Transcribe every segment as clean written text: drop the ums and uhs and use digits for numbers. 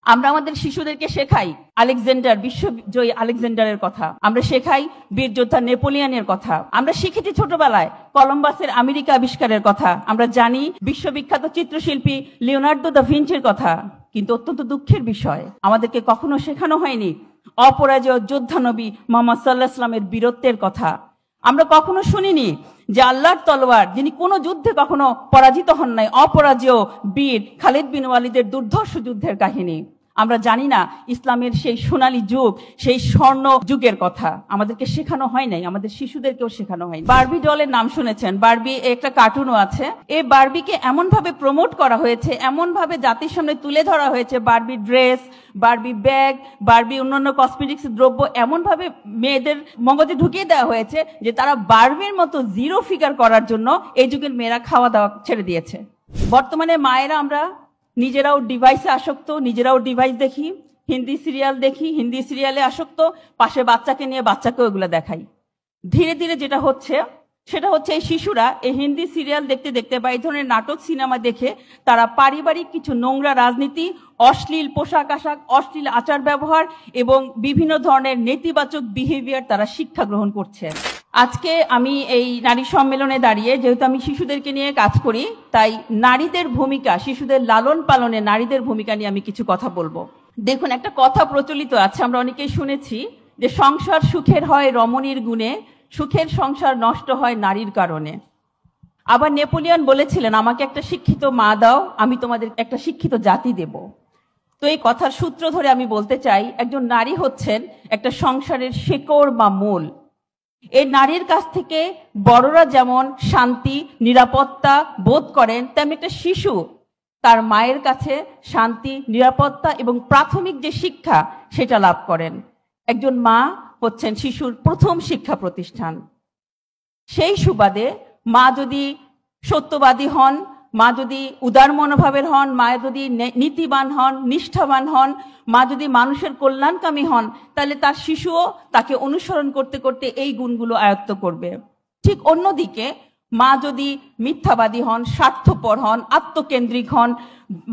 আমরা আমাদের শিশুদেরকে শেখাই আলেকজান্ডার, বিশ্বজয়ী আলেকজান্ডারের কথা, আমরা শেখাই বীর যোদ্ধা নেপোলিয়নের কথা, আমরা শিখেছি ছোটবেলায় কলম্বাসের আমেরিকা আবিষ্কারের কথা, আমরা জানি বিশ্ববিখ্যাত চিত্রশিল্পী লিওনার্দো দা ভিঞ্চির কথা। কিন্তু অত্যন্ত দুঃখের বিষয়, আমাদেরকে কখনো শেখানো হয়নি অপরাজেয় যোদ্ধা নবী মুহাম্মদ সাল্লাল্লাহু আলাইহি ওয়াসাল্লামের বীরত্বের কথা। আমরা কখনো শুনিনি যে আল্লাহর তলোয়ার, যিনি কোনো যুদ্ধে কখনো পরাজিত হন নাই, অপরাজেয় বীর খালিদ বিন ওয়ালিদের দুর্ধর্ষ যুদ্ধের কাহিনী। আমরা জানি না ইসলামের সেই সোনালী যুগ, সেই স্বর্ণ যুগের কথা আমাদেরকে শেখানো হয় নাই, আমাদের শিশুদেরকেও শেখানো হয়নি। বারবি ডলের নাম শুনেছেন, বারবি একটা কার্টুনও আছে। এই বারবিকে এমন ভাবে প্রমোট করা হয়েছে, এমন ভাবে জাতির সামনে তুলে ধরা হয়েছে, Barbie dress, Barbie bag, Barbie অন্যান্য কসমেটিক্স দ্রব্য এমন ভাবে মেয়েদের মগজে ঢুকিয়ে দেওয়া হয়েছে যে তারা বারবির মতো জিরো ফিগার করার জন্য এই যুগের মেয়েরা খাওয়া দাওয়া ছেড়ে দিয়েছে। বর্তমানে মায়েরা আমরা নিজেরাও ডিভাইসে আসক্ত, নিজেরাও ডিভাইস দেখি, হিন্দি সিরিয়াল দেখি, হিন্দি সিরিয়ালে আসক্ত, পাশে বাচ্চাকে নিয়ে বাচ্চাকেও এগুলো দেখাই। ধীরে ধীরে যেটা হচ্ছে সেটা হচ্ছে এই শিশুরা এই হিন্দি সিরিয়াল দেখতে দেখতে বা এই ধরনের নাটক সিনেমা দেখে তারা পারিবারিক কিছু নোংরা রাজনীতি, অশ্লীল পোশাক আশাক, অশ্লীল আচার ব্যবহার এবং বিভিন্ন ধরনের নেতিবাচক বিহেভিয়ার তারা শিক্ষা গ্রহণ করছে। আজকে আমি এই নারী সম্মেলনে দাঁড়িয়ে, যেহেতু আমি শিশুদেরকে নিয়ে কাজ করি, তাই নারীদের ভূমিকা, শিশুদের লালন পালনে নারীদের ভূমিকা নিয়ে আমি কিছু কথা বলবো। দেখুন, একটা কথা প্রচলিত আছে, আমরা অনেকেই শুনেছি যে সংসার সুখের হয় রমণীর গুণে, সুখের সংসার নষ্ট হয় নারীর কারণে। আবার নেপোলিয়ন বলেছিলেন, আমাকে একটা শিক্ষিত মা দাও, আমি তোমাদের একটা শিক্ষিত জাতি দেব। তো এই কথার সূত্র ধরে আমি বলতে চাই, একজন নারী হচ্ছেন একটা সংসারের শেকড় বা মূল। এই নারীর কাছ থেকে বড়রা যেমন শান্তি, নিরাপত্তা বোধ করেন, তেমনি একটা শিশু তার মায়ের কাছে শান্তি, নিরাপত্তা এবং প্রাথমিক যে শিক্ষা সেটা লাভ করেন। একজন মা হচ্ছেন শিশুর প্রথম শিক্ষা প্রতিষ্ঠান। সেই সুবাদে মা যদি সত্যবাদী হন, মা যদি উদার মনোভাবের হন, মা যদি নীতিবান হন, নিষ্ঠাবান হন, মা যদি মানুষের কল্যাণকামী হন, তাহলে তার শিশুও তাকে অনুসরণ করতে করতে এই গুণগুলো আয়ত্ত করবে। ঠিক অন্যদিকে মা যদি মিথ্যাবাদী হন, স্বার্থপর হন, আত্মকেন্দ্রিক হন,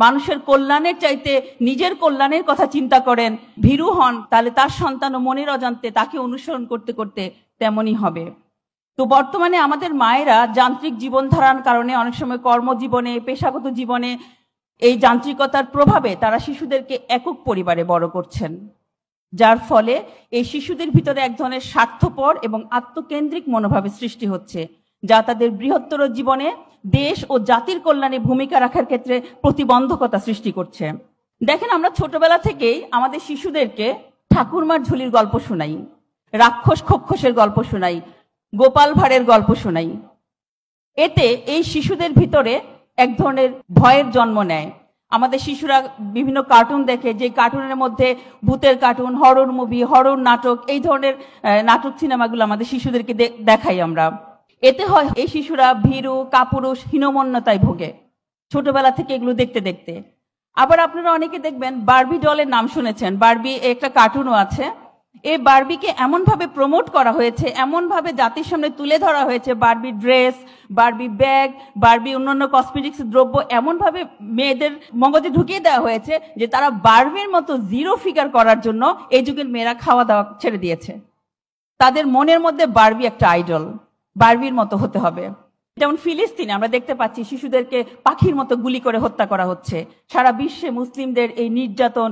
মানুষের কল্যাণের চাইতে নিজের কল্যাণের কথা চিন্তা করেন, ভীরু হন, তাহলে তার সন্তানও মনের অজান্তে তাকে অনুসরণ করতে করতে তেমনই হবে। তো বর্তমানে আমাদের মায়েরা যান্ত্রিক জীবনধারার কারণে অনেক সময় কর্মজীবনে, পেশাগত জীবনে এই যান্ত্রিকতার প্রভাবে তারা শিশুদেরকে একক পরিবারে বড় করছেন, যার ফলে এই শিশুদের ভিতরে এক ধরনের স্বার্থপর এবং আত্মকেন্দ্রিক মনোভাবের সৃষ্টি হচ্ছে, যা তাদের বৃহত্তর জীবনে দেশ ও জাতির কল্যাণে ভূমিকা রাখার ক্ষেত্রে প্রতিবন্ধকতা সৃষ্টি করছে। দেখেন, আমরা ছোটবেলা থেকেই আমাদের শিশুদেরকে ঠাকুরমার ঝুলির গল্প শোনাই, রাক্ষস খক্ষসের গল্প শোনাই, গোপাল ভাঁড়ের গল্প শোনাই। এতে এই শিশুদের ভিতরে এক ধরনের ভয়ের জন্ম নেয়। আমাদের শিশুরা বিভিন্ন কার্টুন দেখে, যে কার্টুনের মধ্যে ভূতের কার্টুন, হরর মুভি, হরর নাটক, এই ধরনের নাটক সিনেমাগুলো আমাদের শিশুদেরকে দেখাই আমরা। এতে হয় এই শিশুরা ভীরু, কাপুরুষ, হীনমন্যতায় ভোগে ছোটবেলা থেকে এগুলো দেখতে দেখতে। আবার আপনারা অনেকে দেখবেন বারবি ডলের নাম শুনেছেন, বারবি একটা কার্টুনও আছে। এই বারবিকে এমন ভাবে প্রমোট করা হয়েছে, এমন ভাবে জাতির সামনে তুলে ধরা হয়েছে, Barbie dress, Barbie bag, Barbie অন্যান্য কসমেটিক্স দ্রব্য এমন ভাবে মেয়েদের মগজে ঢুকিয়ে দেওয়া হয়েছে যে তারা বারবির মতো জিরো ফিগার করার জন্য এই যুগের মেয়েরা খাওয়া দাওয়া ছেড়ে দিয়েছে। তাদের মনের মধ্যে বারবি একটা আইডল, বারবির মতো হতে হবে। যেমন ফিলিস্তিনে আমরা দেখতে পাচ্ছি শিশুদেরকে পাখির মতো গুলি করে হত্যা করা হচ্ছে। সারা বিশ্বে মুসলিমদের এই নির্যাতন,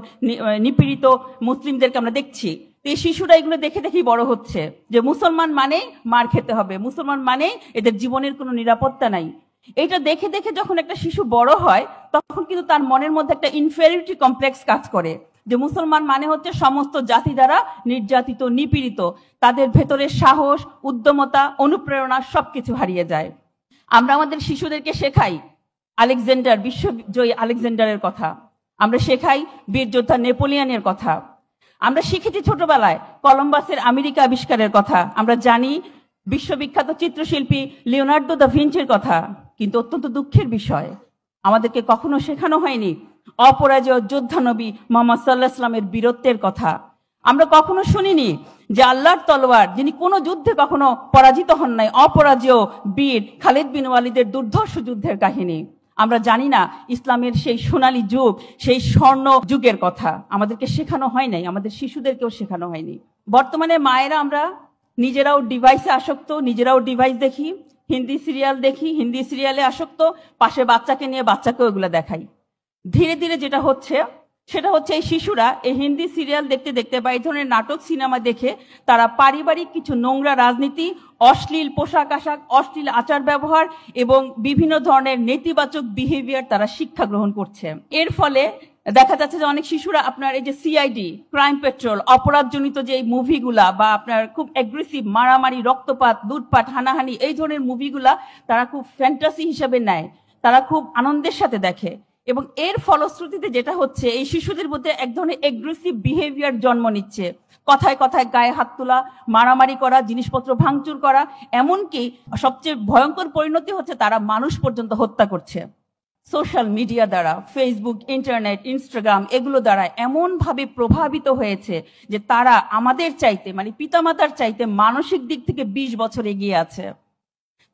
নিপীড়িত মুসলিমদেরকে আমরা দেখছি। এই শিশুরা এগুলো দেখে দেখেই বড় হচ্ছে যে মুসলমান মানেই মার খেতে হবে, মুসলমান মানেই এদের জীবনের কোনো নিরাপত্তা নাই। এটা দেখে দেখে যখন একটা শিশু বড় হয়, তখন কিন্তু তার মনের মধ্যে একটা ইনফেরিয়রিটি কমপ্লেক্স কাজ করে, যে মুসলমান মানে হচ্ছে সমস্ত জাতি দ্বারা নির্যাতিত, নিপীড়িত। তাদের ভেতরে সাহস, উদ্যমতা, অনুপ্রেরণা সবকিছু হারিয়ে যায়। আমরা আমাদের শিশুদেরকে শেখাই আলেকজান্ডার, বিশ্বজয়ী আলেকজান্ডারের কথা, আমরা শেখাই বীর যোদ্ধা নেপোলিয়নের কথা, আমরা শিখেছি ছোটবেলায় কলম্বাসের আমেরিকা আবিষ্কারের কথা, আমরা জানি বিশ্ববিখ্যাত চিত্রশিল্পী লিওনার্দো দা ভিঞ্চির কথা। কিন্তু অত্যন্ত দুঃখের বিষয়, আমাদেরকে কখনো শেখানো হয়নি অপরাজেয় যোদ্ধা নবী মুহাম্মদ সাল্লাল্লাহু আলাইহি ওয়াসাল্লামের বীরত্বের কথা। আমরা কখনো শুনিনি যে আল্লাহর তলোয়ার, যিনি কোনো যুদ্ধে কখনো পরাজিত হন নাই, অপরাজেয় বীর খালিদ বিন ওয়ালিদের দুর্ধর্ষ যুদ্ধের কাহিনী। আমরা জানি না ইসলামের সেই সোনালী যুগ, সেই স্বর্ণ যুগের কথা আমাদেরকে শেখানো হয় নাই, আমাদের শিশুদেরকেও শেখানো হয়নি। বর্তমানে মায়েরা আমরা নিজেরাও ডিভাইসে আসক্ত, নিজেরাও ডিভাইস দেখি, হিন্দি সিরিয়াল দেখি, হিন্দি সিরিয়ালে আসক্ত, পাশে বাচ্চাকে নিয়ে বাচ্চাকেও এগুলো দেখাই। ধীরে ধীরে যেটা হচ্ছে সেটা হচ্ছে এই শিশুরা এই হিন্দি সিরিয়াল দেখতে দেখতে বা এই ধরনের নাটক সিনেমা দেখে তারা পারিবারিক কিছু নোংরা রাজনীতি, অশ্লীল পোশাক আশাক, অশ্লীল আচার ব্যবহার এবং বিভিন্ন ধরনের নেতিবাচক বিহেভিয়ার তারা শিক্ষা গ্রহণ করছে। এর ফলে দেখা যাচ্ছে যে অনেক শিশুরা আপনার এই যে সিআইডি, ক্রাইম পেট্রোল, অপরাধজনিত যে মুভিগুলা বা আপনার খুব অ্যাগ্রেসিভ মারামারি, রক্তপাত, লুটপাট, হানাহানি এই ধরনের মুভিগুলা তারা খুব ফ্যান্টাসি হিসেবে নেয়, তারা খুব আনন্দের সাথে দেখে। এবং এর ফলশ্রুতিতে যেটা হচ্ছে এই শিশুদের মধ্যে এক ধরনের এগ্রেসিভ বিহেভিয়ার জন্ম নিচ্ছে। কথায় কথায় গায়ে হাত তোলা, মারামারি করা, জিনিসপত্র ভাঙচুর করা, এমনকি সবচেয়ে ভয়ঙ্কর পরিণতি হচ্ছে তারা মানুষ পর্যন্ত হত্যা করছে। সোশ্যাল মিডিয়া দ্বারা, ফেসবুক, ইন্টারনেট, ইনস্টাগ্রাম এগুলো দ্বারা এমন ভাবে প্রভাবিত হয়েছে যে তারা আমাদের চাইতে মানে পিতামাতার চাইতে মানসিক দিক থেকে 20 বছর এগিয়ে আছে।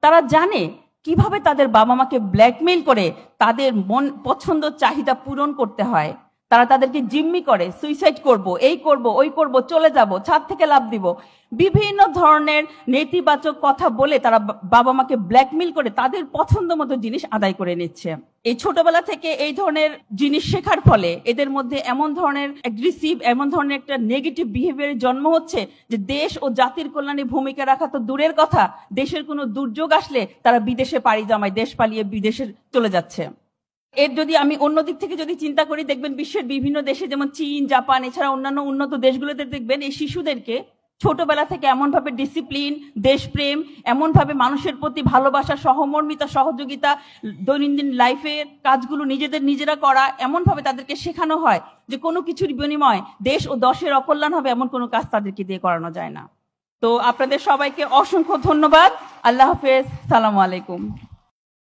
তারা জানে কিভাবে তাদের বাবা মাকে ব্ল্যাকমেইল করে তাদের মন পছন্দ চাহিদা পূরণ করতে হয়। তারা তাদেরকে জিম্মি করে, সুইসাইড করব, এই করব, ওই করব, চলে যাব, ছাদ থেকে লাফ দিব, বিভিন্ন ধরনের নেতিবাচক কথা বলে তারা বাবা মাকে ব্ল্যাকমেইল করে তাদের পছন্দ মতো জিনিস আদায় করে নিচ্ছে। এই ছোটবেলা থেকে এই ধরনের জিনিস শেখার ফলে এদের মধ্যে এমন ধরনের অ্যাগ্রেসিভ, এমন ধরনের একটা নেগেটিভ বিহেভিয়ারের জন্ম হচ্ছে যে দেশ ও জাতির কল্যাণে ভূমিকা রাখা তো দূরের কথা, দেশের কোনো দুর্যোগ আসলে তারা বিদেশে পাড়ি জমায়, দেশ পালিয়ে বিদেশে চলে যাচ্ছে। এর যদি আমি অন্য দিক থেকে যদি চিন্তা করি, দেখবেন বিশ্বের বিভিন্ন দেশে যেমন চীন, জাপান এছাড়া অন্যান্য উন্নত দেশগুলোতে দেখবেন এই শিশুদেরকে ছোটবেলা থেকে এমন ভাবে ডিসিপ্লিন, দেশপ্রেম, এমন ভাবে মানুষের প্রতি ভালোবাসা, সহমর্মিতা, সহযোগিতা, দৈনন্দিন লাইফের কাজগুলো নিজেরা করা, এমন ভাবে তাদেরকে শেখানো হয় যে কোনো কিছুর বিনিময় দেশ ও দশের অকল্যাণ হবে এমন কোনো কাজ তাদেরকে দিয়ে করানো যায় না। তো আপনাদের সবাইকে অসংখ্য ধন্যবাদ। আল্লাহ হাফেজ, সালামু আলাইকুম।